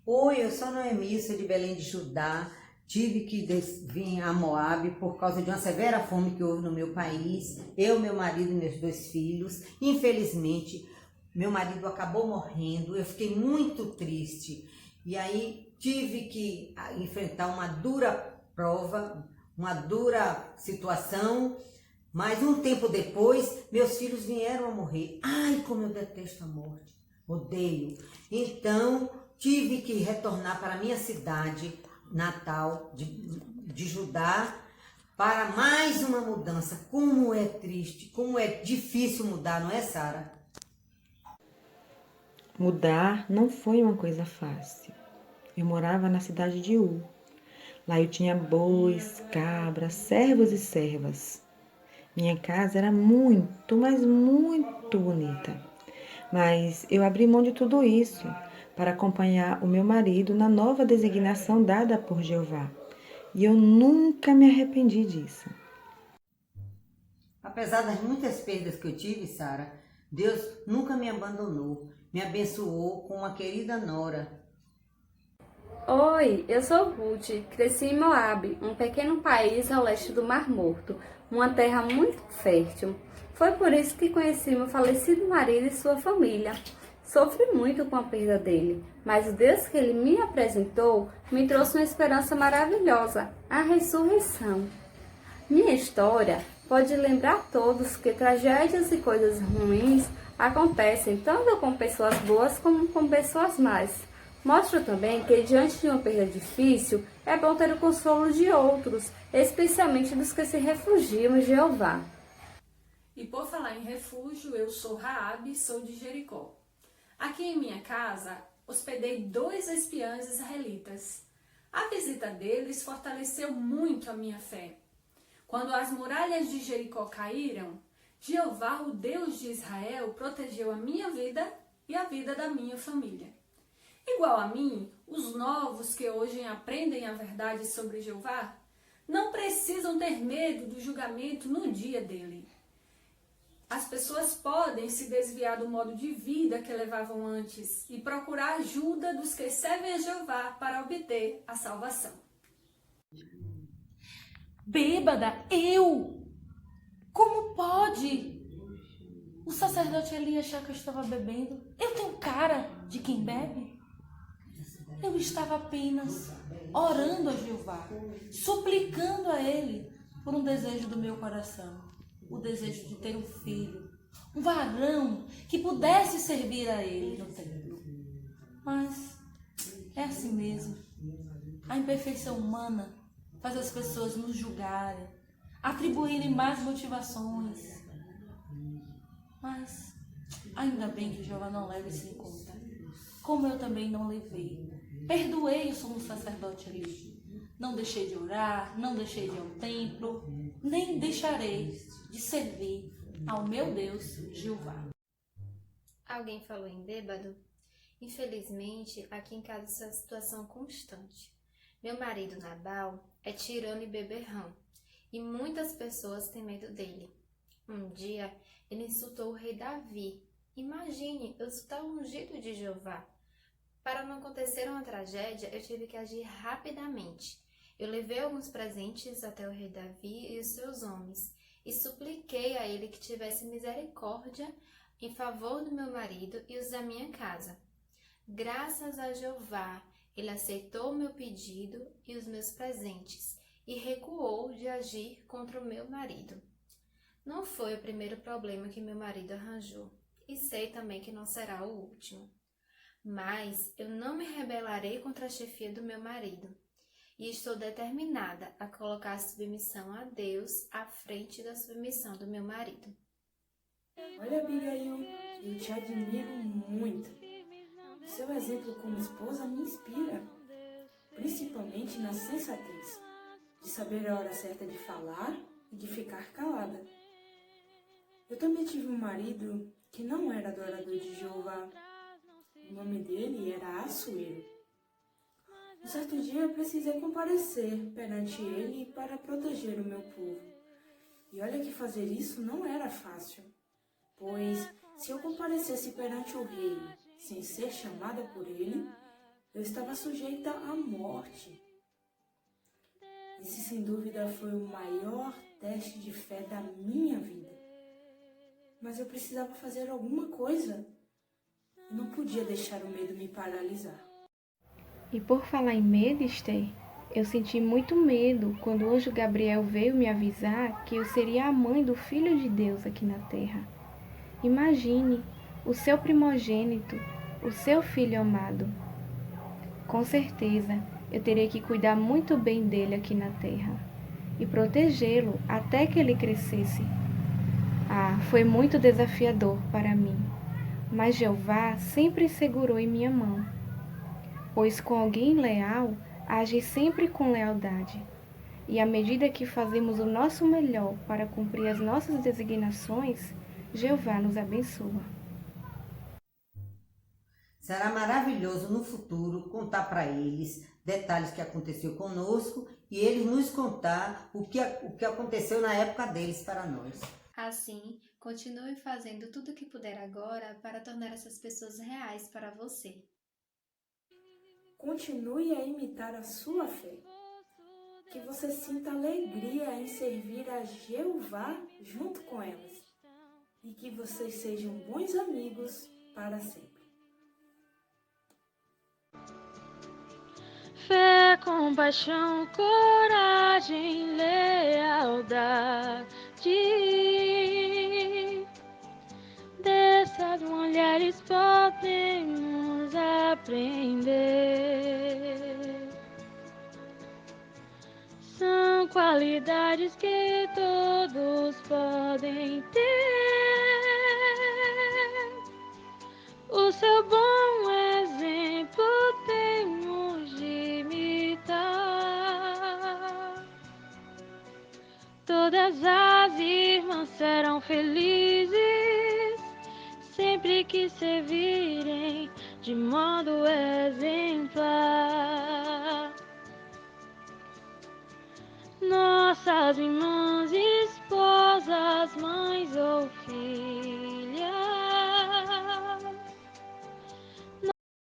Oi, eu sou Noemi, sou de Belém de Judá. Tive que vir a Moabe por causa de uma severa fome que houve no meu país. Eu, meu marido e meus 2 filhos. Infelizmente, meu marido acabou morrendo. Eu fiquei muito triste. E aí tive que enfrentar uma dura prova, uma dura situação. Mas um tempo depois, meus filhos vieram a morrer. Ai, como eu detesto a morte. Odeio. Então, tive que retornar para a minha cidade natal de Judá para mais uma mudança. Como é triste, como é difícil mudar, não é, Sara? Mudar não foi uma coisa fácil. Eu morava na cidade de U. Lá eu tinha bois, cabras, servos e servas. Minha casa era muito, mas muito bonita. Mas eu abri mão de tudo isso para acompanhar o meu marido na nova designação dada por Jeová. E eu nunca me arrependi disso. Apesar das muitas perdas que eu tive, Sara, Deus nunca me abandonou. Me abençoou com uma querida nora. Oi, eu sou Ruth, cresci em Moabe, um pequeno país ao leste do Mar Morto, uma terra muito fértil. Foi por isso que conheci meu falecido marido e sua família. Sofri muito com a perda dele, mas o Deus que ele me apresentou me trouxe uma esperança maravilhosa, a ressurreição. Minha história pode lembrar a todos que tragédias e coisas ruins acontecem tanto com pessoas boas como com pessoas más. Mostra também que diante de uma perda difícil, é bom ter o consolo de outros, especialmente dos que se refugiam em Jeová. E por falar em refúgio, eu sou Raabe, sou de Jericó. Aqui em minha casa, hospedei 2 espiãs israelitas. A visita deles fortaleceu muito a minha fé. Quando as muralhas de Jericó caíram, Jeová, o Deus de Israel, protegeu a minha vida e a vida da minha família. Igual a mim, os novos que hoje aprendem a verdade sobre Jeová não precisam ter medo do julgamento no dia dele. As pessoas podem se desviar do modo de vida que levavam antes e procurar ajuda dos que servem a Jeová para obter a salvação. Bêbada, eu? Como pode? O sacerdote ali achar que eu estava bebendo. Eu tenho cara de quem bebe? Eu estava apenas orando a Jeová, suplicando a Ele por um desejo do meu coração, o desejo de ter um filho, um varão que pudesse servir a Ele no templo. Mas é assim mesmo. A imperfeição humana faz as pessoas nos julgarem, atribuírem más motivações. Mas ainda bem que Jeová não leva isso em conta, como eu também não levei. Perdoei o sumo sacerdote ali. Não deixei de orar, não deixei de ir ao templo, nem deixarei de servir ao meu Deus, Jeová. Alguém falou em bêbado? Infelizmente, aqui em casa essa é a situação constante. Meu marido Nabal é tirano e beberrão, e muitas pessoas têm medo dele. Um dia, ele insultou o rei Davi. Imagine, eu estou ungido de Jeová. Para não acontecer uma tragédia, eu tive que agir rapidamente. Eu levei alguns presentes até o rei Davi e os seus homens, e supliquei a ele que tivesse misericórdia em favor do meu marido e os da minha casa. Graças a Jeová, ele aceitou o meu pedido e os meus presentes, e recuou de agir contra o meu marido. Não foi o primeiro problema que meu marido arranjou, e sei também que não será o último. Mas eu não me rebelarei contra a chefia do meu marido, e estou determinada a colocar a submissão a Deus à frente da submissão do meu marido. Olha, Abigail, eu te admiro muito. Seu exemplo como esposa me inspira, principalmente na sensatez, de saber a hora certa de falar e de ficar calada. Eu também tive um marido que não era adorador de Jeová. O nome dele era Assuero. Um certo dia eu precisei comparecer perante ele para proteger o meu povo. E olha que fazer isso não era fácil, pois se eu comparecesse perante o rei sem ser chamada por ele, eu estava sujeita à morte. Esse, sem dúvida, foi o maior teste de fé da minha vida. Mas eu precisava fazer alguma coisa. Eu não podia deixar o medo me paralisar. E por falar em medo, Esther, eu senti muito medo quando o anjo Gabriel veio me avisar que eu seria a mãe do Filho de Deus aqui na terra. Imagine, o seu primogênito, o seu filho amado. Com certeza, eu terei que cuidar muito bem dele aqui na terra e protegê-lo até que ele crescesse. Ah, foi muito desafiador para mim, mas Jeová sempre segurou em minha mão, pois com alguém leal, age sempre com lealdade. E à medida que fazemos o nosso melhor para cumprir as nossas designações, Jeová nos abençoa. Será maravilhoso no futuro contar para eles detalhes que aconteceu conosco e eles nos contar o que aconteceu na época deles para nós. Assim, continue fazendo tudo o que puder agora para tornar essas pessoas reais para você. Continue a imitar a sua fé. Que você sinta alegria em servir a Jeová junto com elas. E que vocês sejam bons amigos para sempre. Fé, compaixão, coragem, lealdade. Dessas mulheres podemos aprender. São qualidades que todos podem ter. O seu bom exemplo temos de imitar. Todas as irmãs serão felizes sempre que servirem de modo exemplar. Nossas irmãs e